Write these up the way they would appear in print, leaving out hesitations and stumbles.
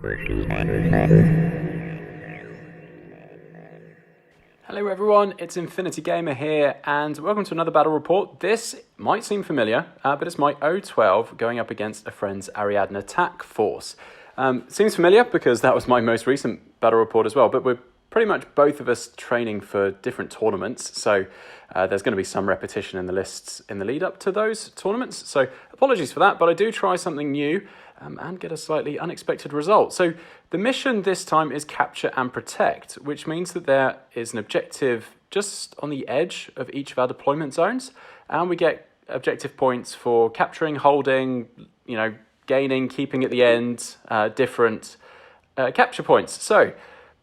Hello everyone, it's Infinity Gamer here, and welcome to another battle report. This might seem familiar, but it's my O12 going up against a friend's Ariadna TAC force. Seems familiar because that was my most recent battle report as well, but we're pretty much both of us training for different tournaments, so there's going to be some repetition in the lists in the lead up to those tournaments, so apologies for that, but I do try something new and get a slightly unexpected result. So the mission this time is capture and protect, which means that there is an objective just on the edge of each of our deployment zones, and we get objective points for capturing, holding, gaining, keeping at the end, different capture points. So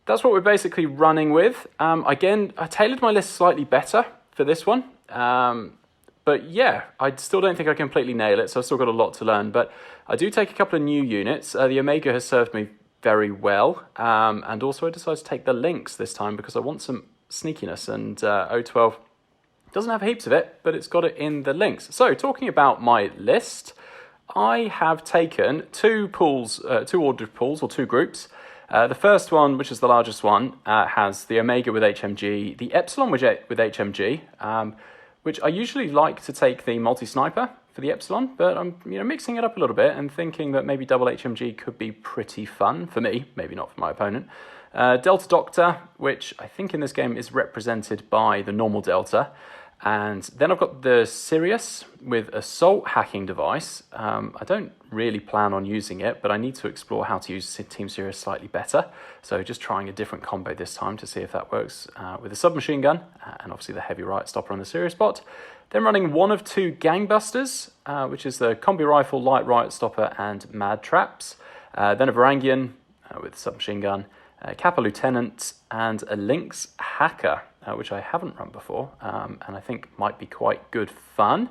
that's what we're basically running with. Again, I tailored my list slightly better for this one. But yeah, I still don't think I completely nail it, so I've still got a lot to learn. But I do take a couple of new units. The Omega has served me very well. And also I decided to take the Lynx this time because I want some sneakiness. And O12 doesn't have heaps of it, but it's got it in the Lynx. So talking about my list, I have taken two ordered pools, or two groups. The first one, which is the largest one, has the Omega with HMG, the Epsilon with HMG, which I usually like to take the multi-sniper for the Epsilon, but I'm mixing it up a little bit and thinking that maybe double HMG could be pretty fun for me, maybe not for my opponent. Delta Doctor, which I think in this game is represented by the normal Delta. And then I've got the Sirius with Assault Hacking Device. I don't really plan on using it, but I need to explore how to use Team Sirius slightly better. So just trying a different combo this time to see if that works with a submachine gun and obviously the heavy riot stopper on the Sirius bot. Then running one of two gangbusters, which is the combi rifle, light riot stopper, and mad traps. Then a Varangian with submachine gun, Kappa Lieutenant, and a Lynx hacker, which I haven't run before, and I think might be quite good fun,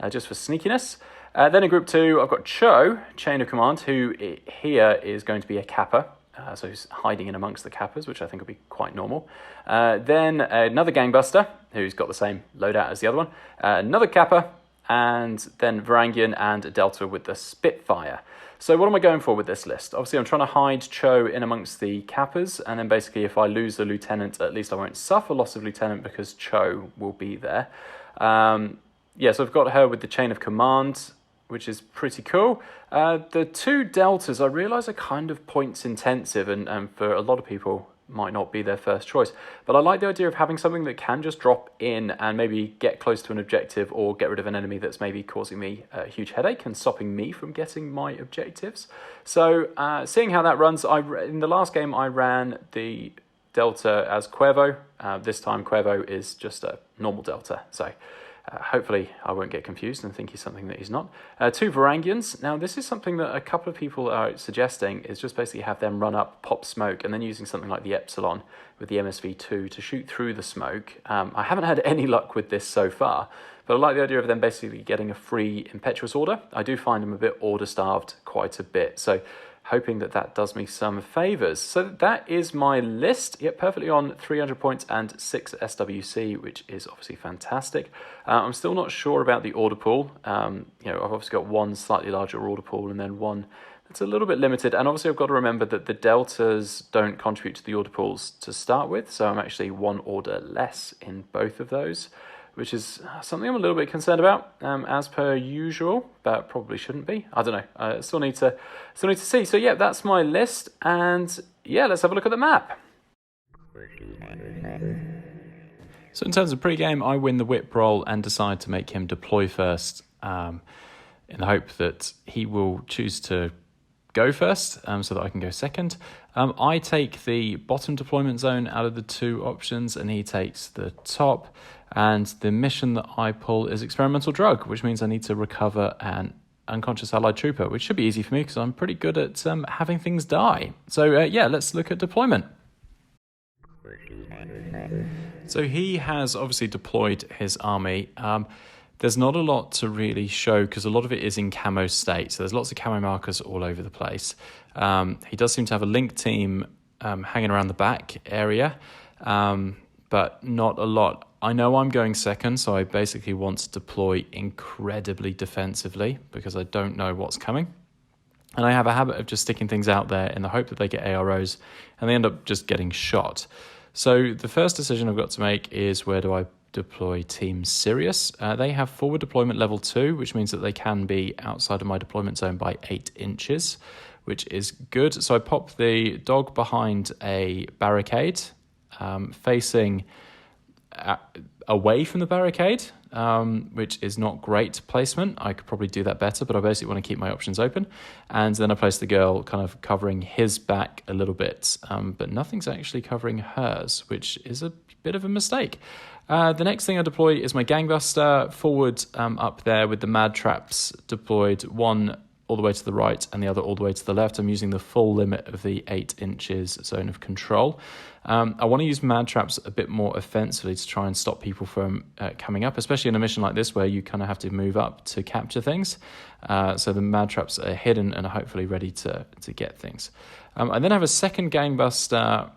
just for sneakiness. Then in group two, I've got Cho, Chain of Command, who here is going to be a Kappa, so he's hiding in amongst the Kappas, which I think will be quite normal. Then another Gangbuster, who's got the same loadout as the other one, another Kappa, and then Varangian and a Delta with the Spitfire. So what am I going for with this list? Obviously, I'm trying to hide Cho in amongst the Kappas, and then basically if I lose the Lieutenant, at least I won't suffer loss of Lieutenant because Cho will be there. So I've got her with the Chain of Command, which is pretty cool. The two Deltas, I realise are kind of points intensive, and for a lot of people might not be their first choice. But I like the idea of having something that can just drop in and maybe get close to an objective or get rid of an enemy that's maybe causing me a huge headache and stopping me from getting my objectives. So seeing how that runs, in the last game I ran the Delta as Cuervo. This time Cuervo is just a normal Delta. So hopefully I won't get confused and think he's something that he's not. Two Varangians. Now this is something that a couple of people are suggesting, is just basically have them run up, pop smoke, and then using something like the Epsilon with the MSV2 to shoot through the smoke. I haven't had any luck with this so far, but I like the idea of them basically getting a free Impetuous Order. I do find them a bit order-starved quite a bit, so hoping that that does me some favours. So that is my list. Yep, perfectly on 300 points and 6 SWC, which is obviously fantastic. I'm still not sure about the order pool. I've obviously got one slightly larger order pool and then one that's a little bit limited. And obviously I've got to remember that the Deltas don't contribute to the order pools to start with. So I'm actually one order less in both of those, which is something I'm a little bit concerned about, as per usual, but probably shouldn't be. I don't know. I still need to see. So yeah, that's my list, and yeah, let's have a look at the map. So in terms of pregame, I win the whip roll and decide to make him deploy first, in the hope that he will choose to go first, so that I can go second. I take the bottom deployment zone out of the two options, and he takes the top. And the mission that I pull is experimental drug, which means I need to recover an unconscious allied trooper, which should be easy for me because I'm pretty good at having things die. So let's look at deployment. So he has obviously deployed his army. There's not a lot to really show because a lot of it is in camo state. So there's lots of camo markers all over the place. He does seem to have a link team hanging around the back area, but not a lot. I know I'm going second, so I basically want to deploy incredibly defensively because I don't know what's coming. And I have a habit of just sticking things out there in the hope that they get AROs, and they end up just getting shot. So the first decision I've got to make is, where do I deploy Team Sirius? They have forward deployment level 2, which means that they can be outside of my deployment zone by 8 inches, which is good. So I pop the dog behind a barricade, facing away from the barricade, which is not great placement. I could probably do that better, but I basically want to keep my options open. And then I place the girl kind of covering his back a little bit, but nothing's actually covering hers, which is a bit of a mistake. The next thing I deploy is my gangbuster forward up there with the mad traps deployed, one all the way to the right and the other all the way to the left. I'm using the full limit of the 8 inches zone of control. I want to use mad traps a bit more offensively to try and stop people from coming up, especially in a mission like this where you kind of have to move up to capture things. So the mad traps are hidden and are hopefully ready to get things. I then have a second gangbuster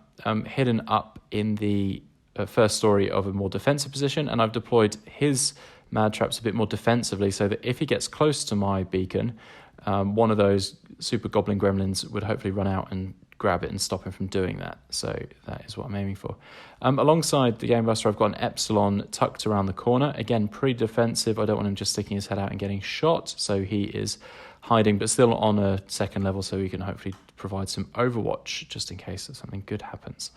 hidden up in the first story of a more defensive position, and I've deployed his mad traps a bit more defensively so that if he gets close to my beacon, one of those super goblin gremlins would hopefully run out and grab it and stop him from doing that. So that is what I'm aiming for. Alongside the Game Buster, I've got an Epsilon tucked around the corner. Again, pretty defensive. I don't want him just sticking his head out and getting shot. So he is hiding, but still on a second level, so he can hopefully provide some overwatch just in case that something good happens.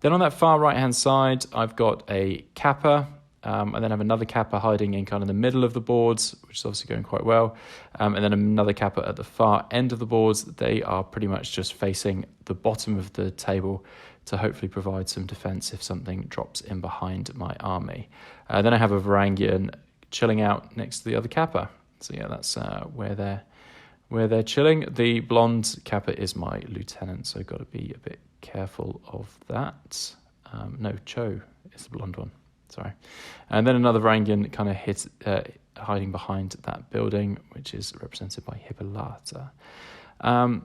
Then on that far right-hand side, I've got a Kappa. I then have another Kappa hiding in kind of the middle of the boards, which is obviously going quite well. And then another Kappa at the far end of the boards. They are pretty much just facing the bottom of the table to hopefully provide some defense if something drops in behind my army. Then I have a Varangian chilling out next to the other Kappa. So yeah, that's where they're chilling. The blonde Kappa is my lieutenant, so I've got to be a bit careful of that. No, Cho is the blonde one. Sorry. And then another Varangian kind of hiding behind that building, which is represented by Hippolyta. And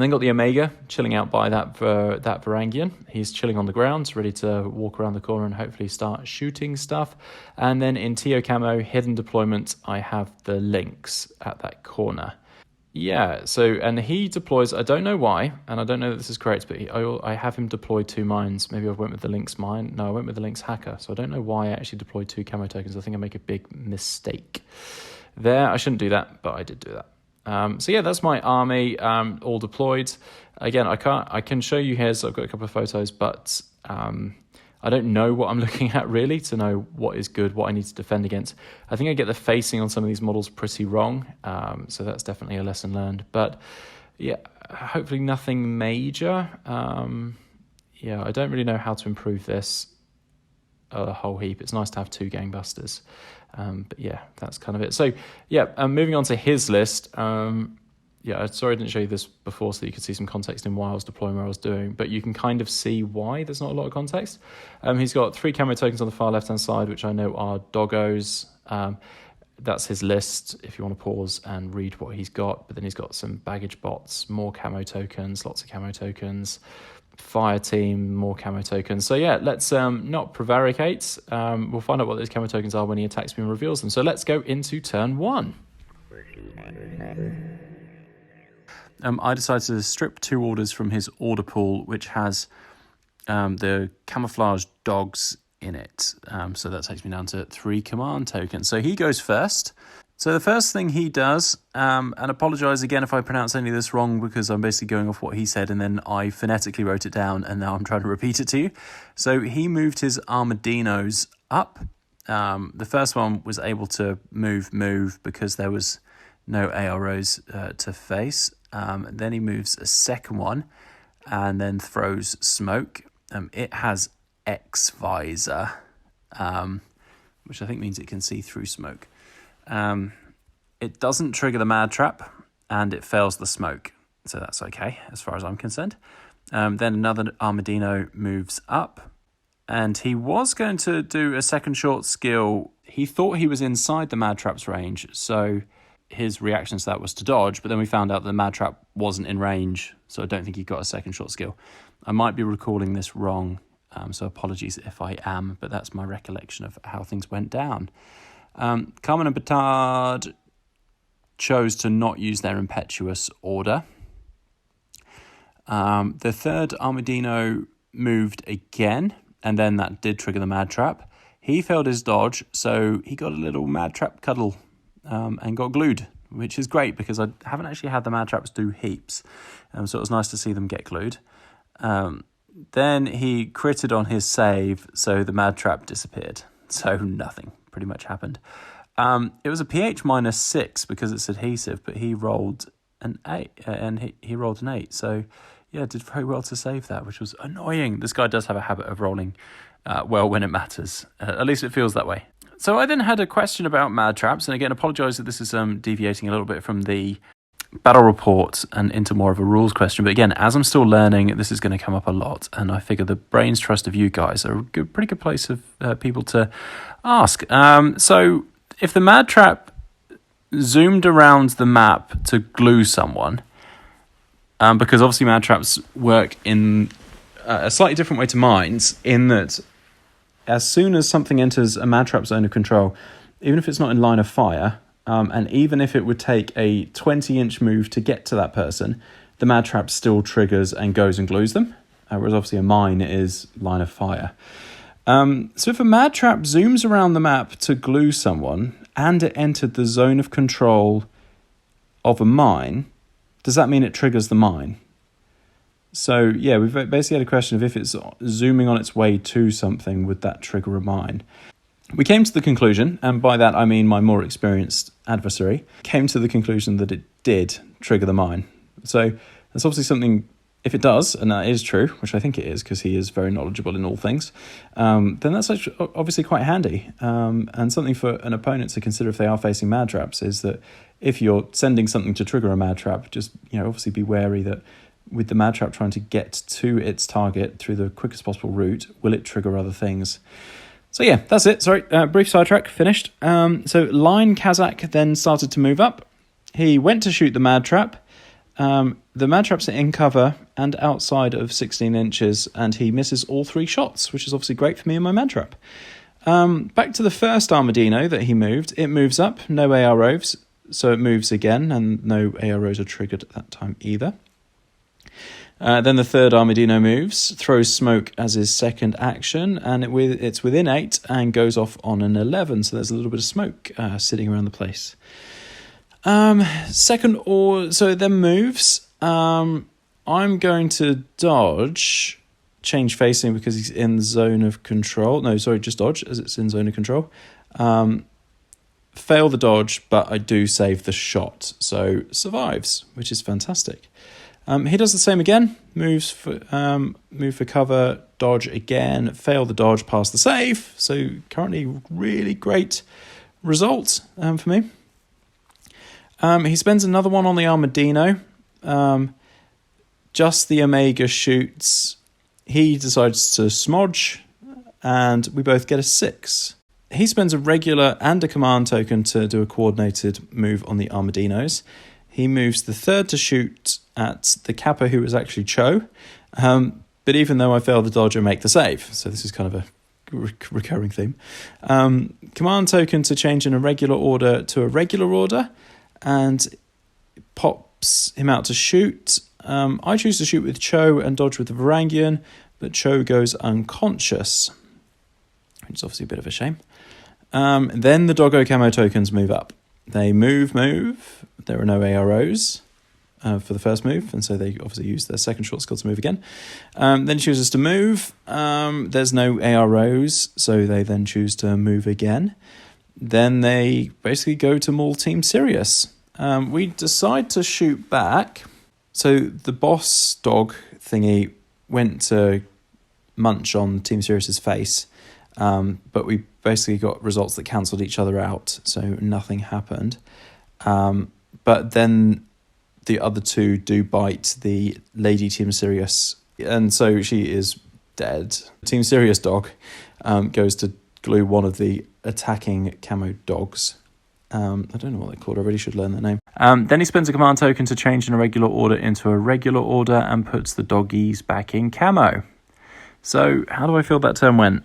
then got the Omega chilling out by that Varangian. He's chilling on the ground, ready to walk around the corner and hopefully start shooting stuff. And then in TO Camo, hidden deployment, I have the Lynx at that corner. Yeah, so, and he deploys, I don't know why, and I don't know that this is correct, but I have him deploy 2 mines. Maybe I went with the Lynx mine. No, I went with the Lynx hacker, so I don't know why I actually deployed 2 camo tokens. I think I make a big mistake there. I shouldn't do that, but I did do that. So yeah, that's my army all deployed. Again, I can show you here, so I've got a couple of photos, but I don't know what I'm looking at really to know what is good, what I need to defend against. I think I get the facing on some of these models pretty wrong, so that's definitely a lesson learned. But yeah, hopefully nothing major. Yeah, I don't really know how to improve this a whole heap. It's nice to have 2 gangbusters. But yeah, that's kind of it. So yeah, moving on to his list. Yeah, sorry I didn't show you this before so that you could see some context in why I was deploying where I was doing, but you can kind of see why there's not a lot of context. He's got 3 camo tokens on the far left-hand side, which I know are doggos. That's his list if you want to pause and read what he's got, but then he's got some baggage bots, more camo tokens, lots of camo tokens, fire team, more camo tokens. So yeah, let's not prevaricate. We'll find out what those camo tokens are when he attacks me and reveals them. So let's go into turn 1. I decided to strip 2 orders from his order pool, which has the camouflage dogs in it. So that takes me down to 3 command tokens. So he goes first. So the first thing he does, and apologise again if I pronounce any of this wrong because I'm basically going off what he said and then I phonetically wrote it down and now I'm trying to repeat it to you. So he moved his armadinos up. The first one was able to move because there was no AROs to face. Then he moves a second one and then throws smoke. It has X visor, which I think means it can see through smoke. It doesn't trigger the mad trap and it fails the smoke. So that's okay as far as I'm concerned. Then another Armadino moves up and he was going to do a second short skill. He thought he was inside the mad trap's range. So his reaction to that was to dodge, but then we found out the mad trap wasn't in range, so I don't think he got a second short skill. I might be recalling this wrong, so apologies if I am, but that's my recollection of how things went down. Carmen and Batard chose to not use their impetuous order. The third Armadillo moved again, and then that did trigger the mad trap. He failed his dodge, so he got a little mad trap cuddle and got glued, which is great because I haven't actually had the mad traps do heaps. So it was nice to see them get glued. Then he critted on his save, so the mad trap disappeared. So nothing pretty much happened. It was a pH -6 because it's adhesive, but he rolled an 8, and he rolled an 8. So yeah, did very well to save that, which was annoying. This guy does have a habit of rolling well when it matters. At least it feels that way. So I then had a question about mad traps, and again, apologise that this is deviating a little bit from the battle report and into more of a rules question. But again, as I'm still learning, this is going to come up a lot, and I figure the brain's trust of you guys are a pretty good place of people to ask. So if the mad trap zoomed around the map to glue someone, because obviously mad traps work in a slightly different way to mines, in that as soon as something enters a mad trap zone of control, even if it's not in line of fire, and even if it would take a 20-inch move to get to that person, the mad trap still triggers and goes and glues them, whereas obviously a mine is line of fire. So if a mad trap zooms around the map to glue someone and it entered the zone of control of a mine, does that mean it triggers the mine? So yeah, we've basically had a question of if it's zooming on its way to something, would that trigger a mine? We came to the conclusion, and by that I mean my more experienced adversary, came to the conclusion that it did trigger the mine. So that's obviously something, if it does, and that is true, which I think it is because he is very knowledgeable in all things, then that's obviously quite handy. And something for an opponent to consider if they are facing mad traps is that if you're sending something to trigger a mad trap, just obviously be wary that with the mad trap trying to get to its target through the quickest possible route, will it trigger other things? So yeah, that's it. Sorry, brief sidetrack, finished. So Line Kazakh then started to move up. He went to shoot the mad trap. The mad trap's in cover and outside of 16 inches, and he misses all 3 shots, which is obviously great for me and my mad trap. Back to the first Armadillo that he moved. It moves up, no AROs, so it moves again, and no AROs are triggered at that time either. Then the third Armadillo moves, throws smoke as his second action, and it's within 8 and goes off on an 11, so there's a little bit of smoke sitting around the place. So it then moves. I'm going to dodge, change facing because he's in the zone of control. No, sorry, just dodge as it's in zone of control. Fail the dodge, but I do save the shot, so survives, which is fantastic. He does the same again, move for cover, dodge again, fail the dodge, pass the save. So currently really great result for me. He spends another one on the Armadillo. Just the Omega shoots. He decides to smodge, and we both get a 6. He spends a regular and a command token to do a coordinated move on the Armadillos. He moves the third to shoot at the Kappa, who was actually Cho. But even though I fail the dodge, I make the save. So this is kind of a recurring theme. Command token to change an irregular order to a regular order, and pops him out to shoot. I choose to shoot with Cho and dodge with the Varangian, but Cho goes unconscious, which is obviously a bit of a shame. Then the Doggo camo tokens move up. They move. There are no AROs for the first move, and so they obviously use their second short skill to move again. Then he chooses to move. There's no AROs, so they then choose to move again. Then they basically go to Maul Team Sirius. We decide to shoot back. So the boss dog thingy went to munch on Team Sirius's face, but we basically got results that cancelled each other out, so nothing happened. But then the other two do bite the lady Team Sirius, and so she is dead. Team Sirius dog goes to glue one of the attacking camo dogs. I don't know what they're called. I really should learn their name. Then he spends a command token to change an irregular order into a regular order and puts the doggies back in camo. So how do I feel that turn went?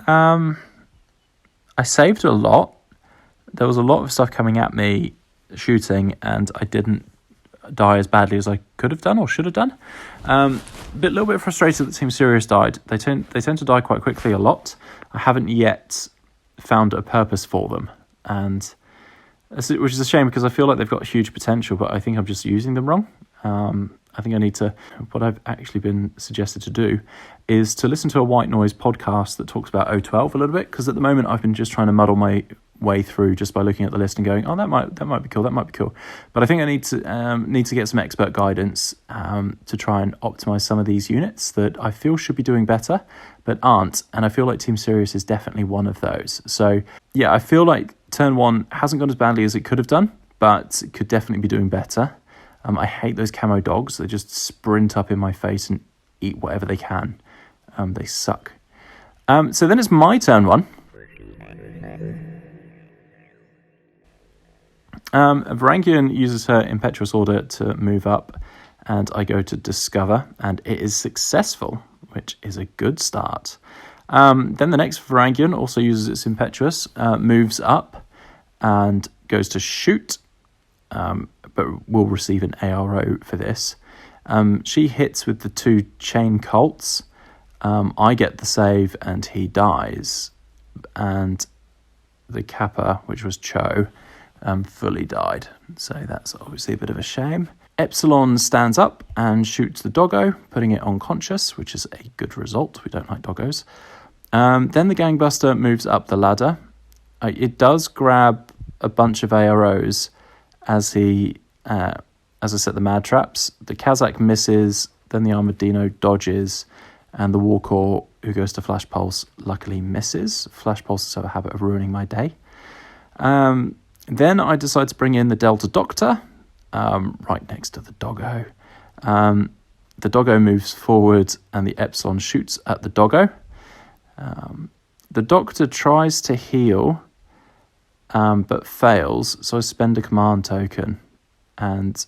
I saved a lot. There was a lot of stuff coming at me, shooting, and I didn't die as badly as I could have done or should have done. A little bit frustrated that Team Sirius died. They tend to die quite quickly a lot. I haven't yet found a purpose for them, and which is a shame because I feel like they've got huge potential, but I think I'm just using them wrong. I think I need to, what I've actually been suggested to do is to listen to a white noise podcast that talks about O12 a little bit, because at the moment I've been just trying to muddle my way through just by looking at the list and going, oh, that might be cool. But I think I need to get some expert guidance to try and optimize some of these units that I feel should be doing better, but aren't. And I feel like Team Sirius is definitely one of those. So yeah, I feel like turn 1 hasn't gone as badly as it could have done, but it could definitely be doing better. I hate those camo dogs. They just sprint up in my face and eat whatever they can. They suck. So then it's my turn 1. Varangian uses her impetuous order to move up, and I go to discover, and it is successful, which is a good start. Then the next Varangian also uses its impetuous, moves up, and goes to shoot, but will receive an ARO for this. She hits with the 2 chain colts. I get the save, and he dies. And the Kappa, which was Cho, fully died. So that's obviously a bit of a shame. Epsilon stands up and shoots the doggo, putting it unconscious, which is a good result. We don't like doggos. Then the gangbuster moves up the ladder. It does grab a bunch of AROs as I set the mad traps. The Kazakh misses, then the Armadillo dodges, and the Warcore, who goes to Flash Pulse, luckily misses. Flash Pulses have a habit of ruining my day. Then I decide to bring in the Delta Doctor, right next to the doggo. The doggo moves forward, and the Epsilon shoots at the doggo. The Doctor tries to heal, but fails, so I spend a command token and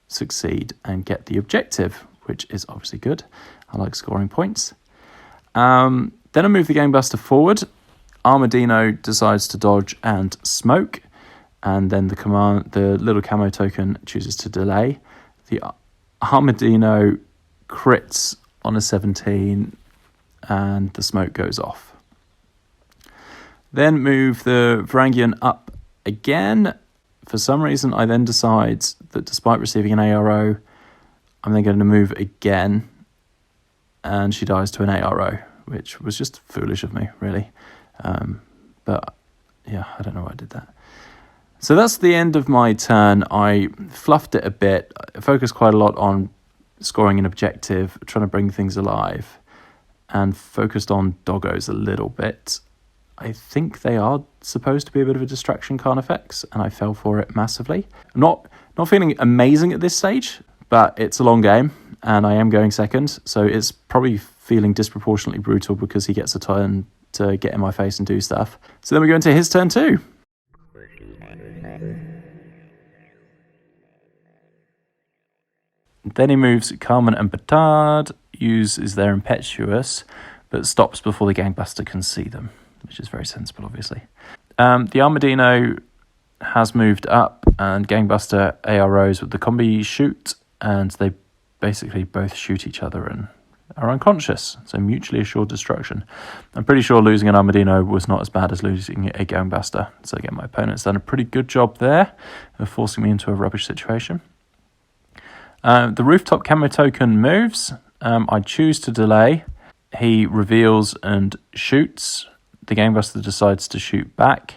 succeed and get the objective, which is obviously good. I like scoring points. Then I move the Gangbuster forward. Armadillo decides to dodge and smoke, and then the little camo token chooses to delay. The Armadillo crits on a 17, and the smoke goes off. Then move the Varangian up again. For some reason, I then decide that despite receiving an ARO, I'm then going to move again, and she dies to an ARO, which was just foolish of me, really. But yeah, I don't know why I did that. So that's the end of my turn. I fluffed it a bit. I focused quite a lot on scoring an objective, trying to bring things alive, and focused on doggos a little bit. I think they are supposed to be a bit of a distraction Carnifex, and I fell for it massively. Not feeling amazing at this stage, but it's a long game, and I am going second, so it's probably feeling disproportionately brutal because he gets a turn to get in my face and do stuff. So then we go into his turn too. Then he moves Carmen and Batard, uses their impetuous, but stops before the Gangbuster can see them, which is very sensible, obviously. The Armadillo has moved up, and Gangbuster AROs with the combi shoot, and they basically both shoot each other and are unconscious, so mutually assured destruction. I'm pretty sure losing an Armadillo was not as bad as losing a Gangbuster, so again, my opponent's done a pretty good job there of forcing me into a rubbish situation. The rooftop camo token moves. I choose to delay. He reveals and shoots. The Gangbuster decides to shoot back.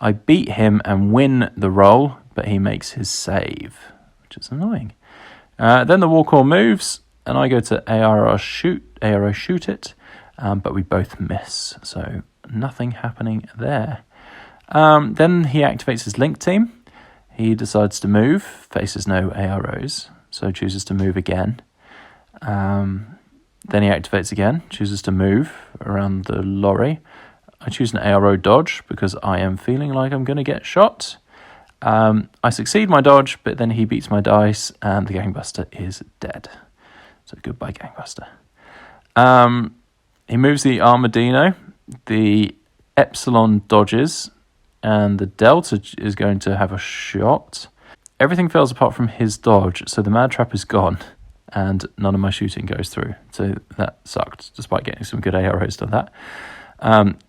I beat him and win the roll, but he makes his save, which is annoying. Then the Warcore moves, and I go to ARO shoot it, but we both miss, so nothing happening there. Then he activates his link team. He decides to move, faces no AROs, so chooses to move again. Then he activates again, chooses to move around the lorry. I choose an ARO dodge because I am feeling like I'm going to get shot. I succeed my dodge, but then he beats my dice, and the Gangbuster is dead. So goodbye, Gangbuster. He moves the Armadillo. The Epsilon dodges, and the Delta is going to have a shot. Everything fails apart from his dodge, so the mad trap is gone, and none of my shooting goes through. So that sucked, despite getting some good arrows to that.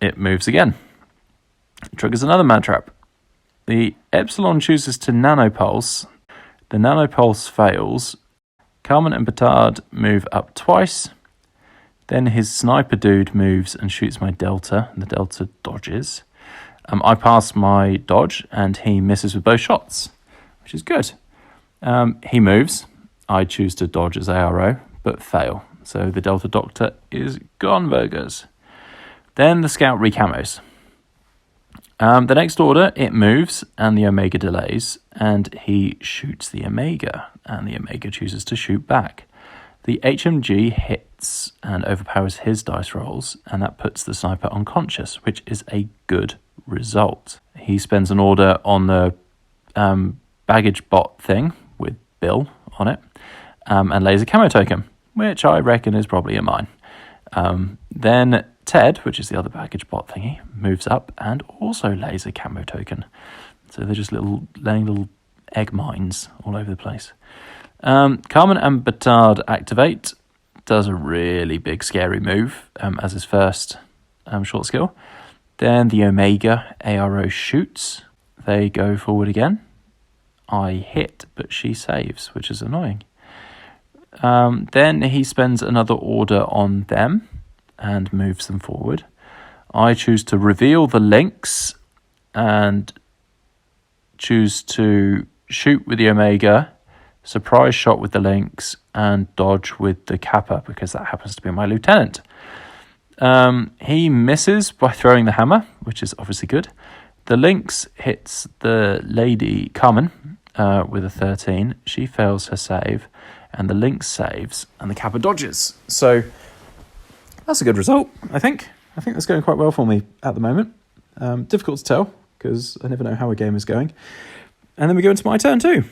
It moves again. Triggers another mad trap. The Epsilon chooses to nanopulse. The nanopulse fails. Carmen and Batard move up twice. Then his sniper dude moves and shoots my Delta, and the Delta dodges. I pass my dodge, and he misses with both shots, which is good. He moves. I choose to dodge as ARO, but fail. So the Delta Doctor is gone, burgers. Then the Scout recamos. The next order, it moves, and the Omega delays, and he shoots the Omega, and the Omega chooses to shoot back. The HMG hits and overpowers his dice rolls, and that puts the sniper unconscious, which is a good result. He spends an order on the baggage bot thing with Bill on it, and lays a camo token, which I reckon is probably a mine. Then Ted, which is the other baggage bot thingy, moves up and also lays a camo token. So they're just laying little egg mines all over the place. Carmen and Batard activate, does a really big scary move as his first short skill. Then the Omega ARO shoots. They go forward again. I hit, but she saves, which is annoying. Then he spends another order on them and moves them forward. I choose to reveal the Lynx and choose to shoot with the Omega, surprise shot with the Lynx, and dodge with the Kappa because that happens to be my lieutenant. He misses by throwing the hammer, which is obviously good. The Lynx hits the lady Carmen with a 13. She fails her save, and the Lynx saves, and the Kappa dodges. So that's a good result, I think. I think that's going quite well for me at the moment. Difficult to tell, because I never know how a game is going. And then we go into my turn too.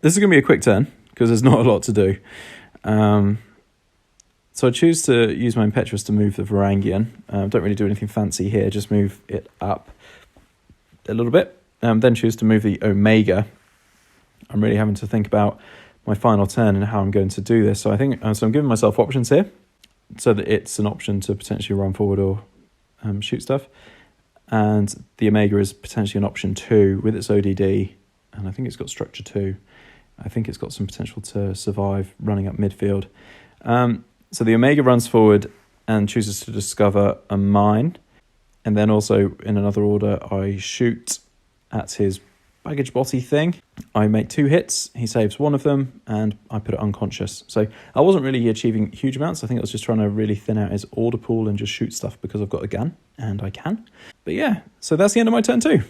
This is going to be a quick turn, because there's not a lot to do. So I choose to use my Impetuous to move the Varangian. Don't really do anything fancy here, just move it up a little bit. Then choose to move the Omega. I'm really having to think about my final turn and how I'm going to do this. So I think so I'm giving myself options here, so that it's an option to potentially run forward or shoot stuff. And the Omega is potentially an option 2 with its ODD, and I think it's got structure 2. I think it's got some potential to survive running up midfield. So the Omega runs forward and chooses to discover a mine. And then also in another order, I shoot at his baggage botty thing. I make 2 hits, he saves one of them, and I put it unconscious. So I wasn't really achieving huge amounts. I think I was just trying to really thin out his order pool and just shoot stuff because I've got a gun, and I can. But yeah, so that's the end of my turn too.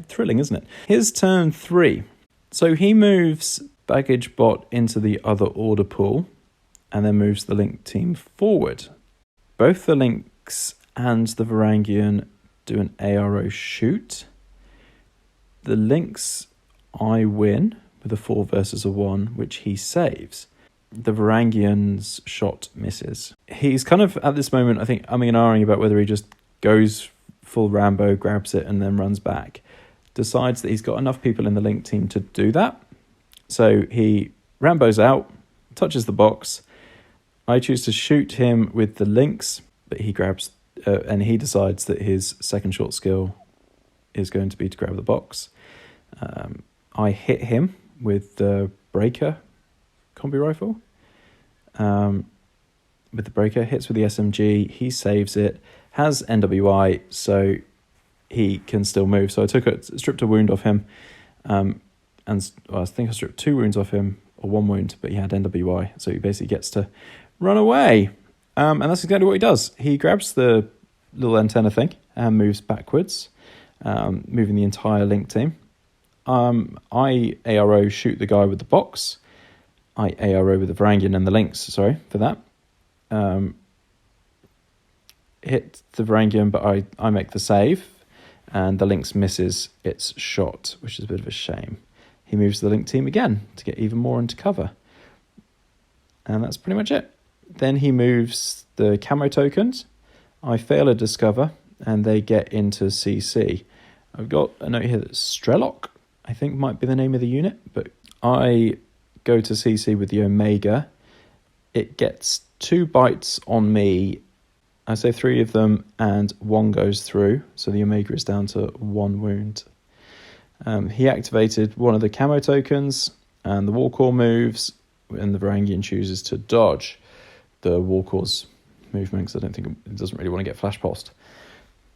Thrilling, isn't it? Here's turn 3. So he moves baggage bot into the other order pool and then moves the Link team forward. Both the Lynx and the Varangian do an ARO shoot. The Lynx, I win with a 4 versus a 1, which he saves. The Varangian's shot misses. He's kind of, at this moment, I think, umming and ahhing about whether he just goes full Rambo, grabs it, and then runs back. Decides that he's got enough people in the Link team to do that. So he Rambo's out, touches the box. I choose to shoot him with the Lynx, but he grabs, and he decides that his second short skill is going to be to grab the box. I hit him with the Breaker combi rifle. With the Breaker, hits with the SMG, he saves it, has NWI, so he can still move. So I stripped a wound off him, and I think I stripped 2 wounds off him, or 1 wound, but he had NWI, so he basically gets to run away. And that's exactly what he does. He grabs the little antenna thing and moves backwards, moving the entire Link team. I ARO shoot the guy with the box. I ARO with the Varangian and the Lynx, sorry for that. Hit the Varangian, but I make the save, and the Lynx misses its shot, which is a bit of a shame. He moves the Link team again to get even more into cover. And that's pretty much it. Then he moves the camo tokens. I fail a discover, and they get into CC. I've got a note here that Strelok, I think, might be the name of the unit, but I go to CC with the Omega. It gets 2 bites on me. I say 3 of them, and 1 goes through, so the Omega is down to 1 wound. He activated one of the camo tokens, and the Warcore moves, and the Varangian chooses to dodge the Warcore's movement, because I don't think it doesn't really want to get flash pulsed.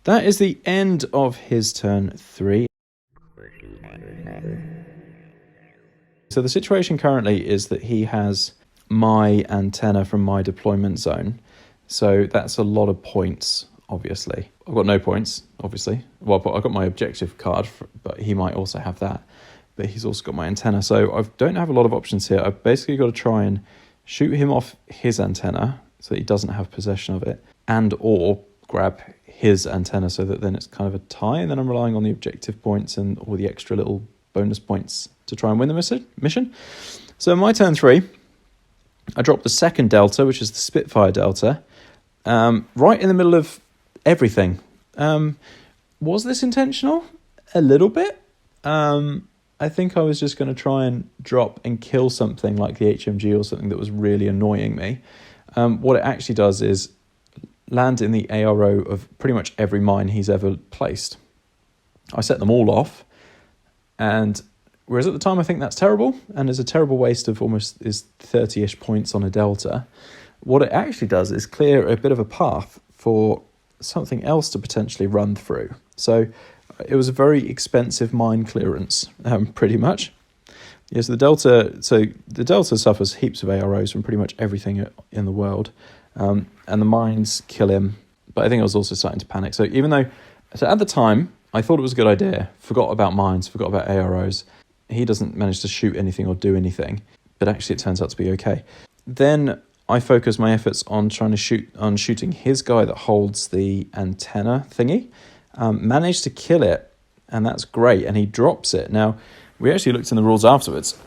That is the end of his turn 3. So the situation currently is that he has my antenna from my deployment zone. So that's a lot of points, obviously. I've got no points, obviously. Well, I've got my objective card, but he might also have that. But he's also got my antenna. So I don't have a lot of options here. I've basically got to try and shoot him off his antenna so that he doesn't have possession of it, and or grab his antenna so that then it's kind of a tie, and then I'm relying on the objective points and all the extra little bonus points to try and win the mission. So my turn 3, I dropped the second Delta, which is the Spitfire Delta, right in the middle of everything. Was this intentional? A little bit. I think I was just going to try and drop and kill something like the HMG or something that was really annoying me. What it actually does is land in the ARO of pretty much every mine he's ever placed. I set them all off, and whereas at the time I think that's terrible, and is a terrible waste of almost is 30-ish points on a Delta, what it actually does is clear a bit of a path for something else to potentially run through. So it was a very expensive mine clearance, pretty much. Yes, the Delta suffers heaps of AROs from pretty much everything in the world, and the mines kill him. But I think I was also starting to panic. So at the time, I thought it was a good idea, forgot about mines, forgot about AROs. He doesn't manage to shoot anything or do anything, but actually it turns out to be okay. Then I focus my efforts on shooting his guy that holds the antenna thingy. Managed to kill it, and that's great, and he drops it. Now, we actually looked in the rules afterwards,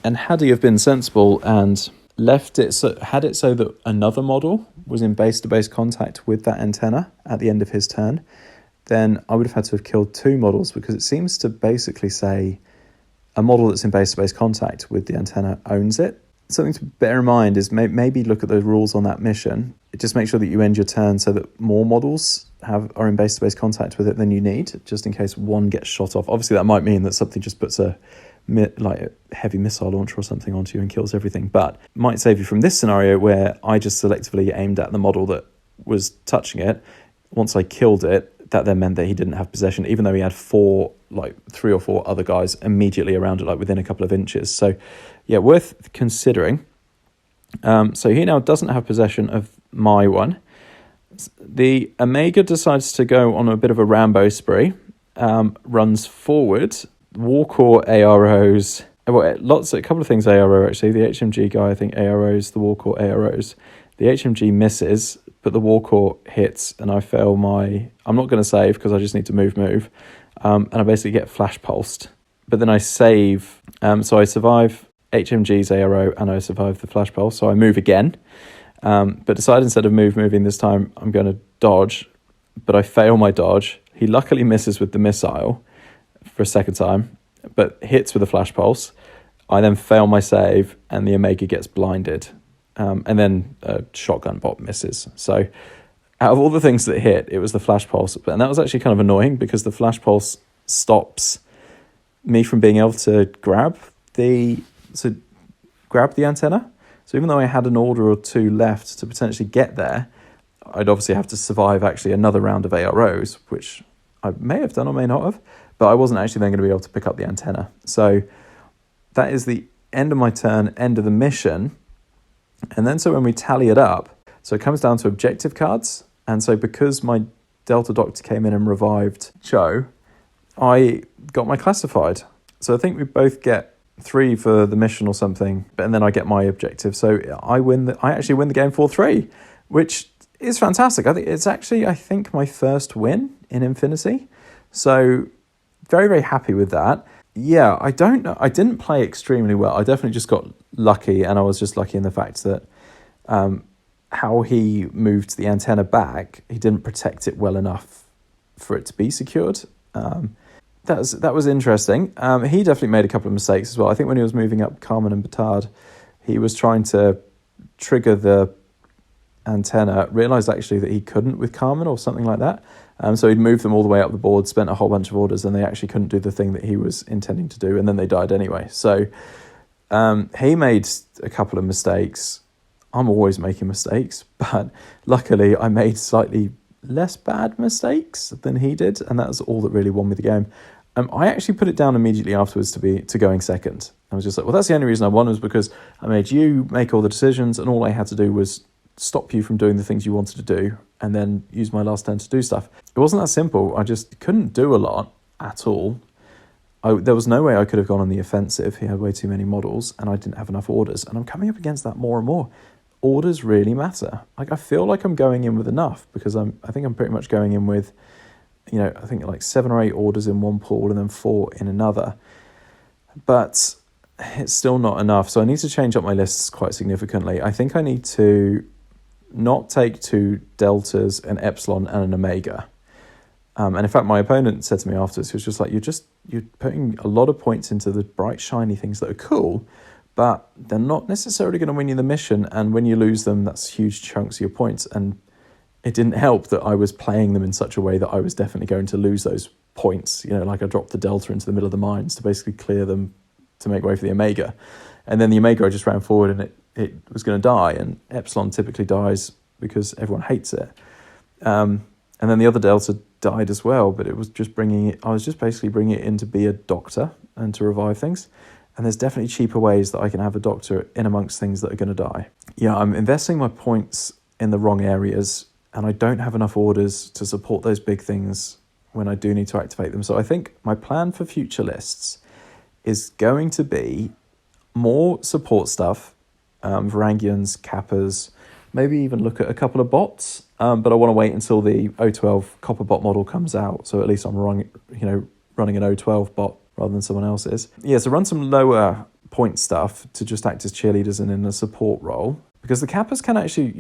and had he have been sensible and left it had it so that another model was in base-to-base contact with that antenna at the end of his turn, then I would have had to have killed 2 models, because it seems to basically say a model that's in base-to-base contact with the antenna owns it. Something to bear in mind is maybe look at those rules on that mission. Just make sure that you end your turn so that more models are in base-to-base contact with it than you need, just in case one gets shot off. Obviously, that might mean that something just puts a heavy missile launcher or something onto you and kills everything, but might save you from this scenario where I just selectively aimed at the model that was touching it. Once I killed it, that then meant that he didn't have possession, even though he had 3 or 4 other guys immediately around it, within a couple of inches. So yeah, worth considering. So he now doesn't have possession of my one. The Omega decides to go on a bit of a Rambo spree, runs forward. Warcore AROs, a couple of things ARO actually. The HMG guy, I think AROs, the Warcore AROs. The HMG misses, but the Warcore hits, and I fail I'm not going to save because I just need to move. And I basically get flash pulsed. But then I save, so I survive HMG's ARO and I survive the flash pulse, so I move again. But decide instead of moving this time, I'm going to dodge, but I fail my dodge. He luckily misses with the missile for a second time, but hits with a flash pulse. I then fail my save, and the Omega gets blinded. And then a shotgun bot misses. So out of all the things that hit, it was the flash pulse. And that was actually kind of annoying, because the flash pulse stops me from being able to grab the antenna. So even though I had an order or 2 left to potentially get there, I'd obviously have to survive actually another round of AROs, which I may have done or may not have, but I wasn't actually then going to be able to pick up the antenna. So that is the end of my turn, end of the mission. And then so when we tally it up, so it comes down to objective cards. And so because my Delta Doctor came in and revived Joe, I got my classified. So I think we both get 3 for the mission or something, and then I get my objective. So I actually win the game 4-3, which is fantastic. I think it's actually, my first win in Infinity. So very, very happy with that. Yeah, I don't know. I didn't play extremely well. I definitely just got lucky, and I was just lucky in the fact that how he moved the antenna back, he didn't protect it well enough for it to be secured. That was interesting. He definitely made a couple of mistakes as well. I think when he was moving up Carmen and Batard, he was trying to trigger the antenna, realised actually that he couldn't with Carmen or something like that. So he'd moved them all the way up the board, spent a whole bunch of orders, and they actually couldn't do the thing that he was intending to do, and then they died anyway. So he made a couple of mistakes. I'm always making mistakes, but luckily I made slightly less bad mistakes than he did, and that's all that really won me the game. I actually put it down immediately afterwards to going second. I was just like, well, that's the only reason I won, was because I made you make all the decisions, and all I had to do was stop you from doing the things you wanted to do, and then use my last turn to do stuff. It wasn't that simple. I just couldn't do a lot at all. There was no way I could have gone on the offensive. He had way too many models, and I didn't have enough orders, and I'm coming up against that more and more. Orders really matter. Like, I feel like I'm going in with enough, because I think I'm pretty much going in with, I think like 7 or 8 orders in one pool and then 4 in another. But it's still not enough. So I need to change up my lists quite significantly. I think I need to not take 2 deltas, an epsilon and an omega. And in fact, my opponent said to me afterwards, he was just like, you're putting a lot of points into the bright, shiny things that are cool, but they're not necessarily going to win you the mission. And when you lose them, that's huge chunks of your points. And it didn't help that I was playing them in such a way that I was definitely going to lose those points. Like I dropped the delta into the middle of the mines to basically clear them to make way for the omega. And then the omega, I just ran forward and it was going to die. And epsilon typically dies because everyone hates it. And then the other delta died as well, but it was just I was just basically bringing it in to be a doctor and to revive things. And there's definitely cheaper ways that I can have a doctor in amongst things that are going to die. Yeah, I'm investing my points in the wrong areas, and I don't have enough orders to support those big things when I do need to activate them. So I think my plan for future lists is going to be more support stuff, Varangians, Kappas, maybe even look at a couple of bots. But I want to wait until the O12 copper bot model comes out, so at least I'm running an O12 bot rather than someone else's. Yeah, so run some lower point stuff to just act as cheerleaders and in a support role, because the Kappas can actually,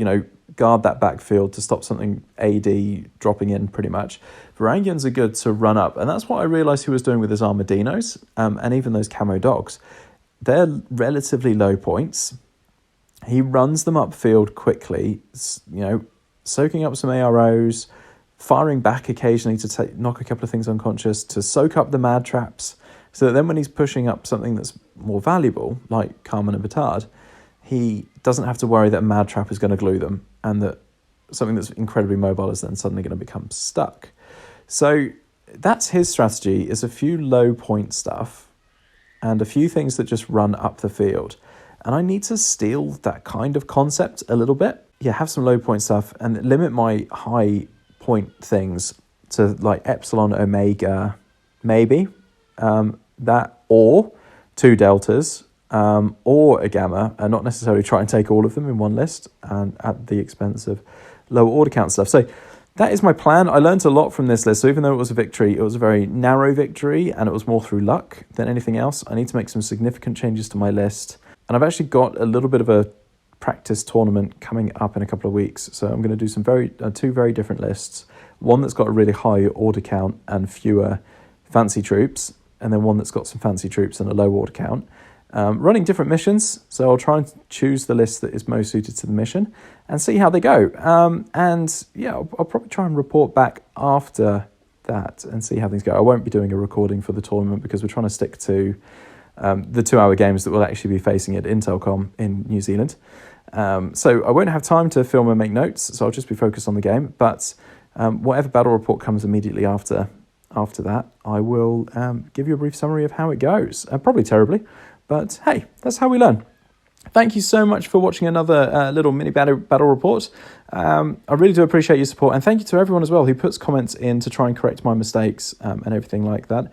guard that backfield to stop something AD dropping in pretty much. Varangians are good to run up, and that's what I realised he was doing with his Armadinos, and even those camo dogs. They're relatively low points. He runs them upfield quickly, soaking up some AROs, firing back occasionally to knock a couple of things unconscious, to soak up the mad traps, so that then when he's pushing up something that's more valuable, like Carmen and Batard, he doesn't have to worry that a mad trap is going to glue them, and that something that's incredibly mobile is then suddenly going to become stuck. So that's his strategy, is a few low point stuff and a few things that just run up the field. And I need to steal that kind of concept a little bit. Yeah, have some low point stuff and limit my high point things to like epsilon, omega, maybe. That, or 2 deltas, or a gamma, and not necessarily try and take all of them in one list and at the expense of lower order count stuff. So that is my plan. I learned a lot from this list. So even though it was a victory, it was a very narrow victory, and it was more through luck than anything else. I need to make some significant changes to my list. And I've actually got a little bit of a practice tournament coming up in a couple of weeks. So I'm going to do some 2 very different lists. One that's got a really high order count and fewer fancy troops, and then one that's got some fancy troops and a low order count. Running different missions, so I'll try and choose the list that is most suited to the mission and see how they go. And yeah, I'll probably try and report back after that and see how things go. I won't be doing a recording for the tournament because we're trying to stick to the 2-hour games that we'll actually be facing at Intelcom in New Zealand. So I won't have time to film and make notes, so I'll just be focused on the game. But whatever battle report comes immediately after that, I will give you a brief summary of how it goes. Probably terribly, but hey, that's how we learn. Thank you so much for watching another little mini battle report. I really do appreciate your support, and thank you to everyone as well who puts comments in to try and correct my mistakes and everything like that.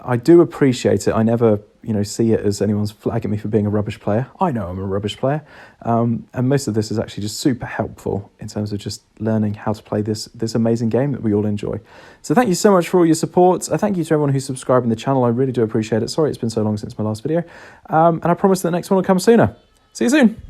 I do appreciate it. I never, see it as anyone's flagging me for being a rubbish player. I know I'm a rubbish player. And most of this is actually just super helpful in terms of just learning how to play this amazing game that we all enjoy. So thank you so much for all your support. Thank you to everyone who's subscribing to the channel. I really do appreciate it. Sorry it's been so long since my last video. And I promise the next one will come sooner. See you soon.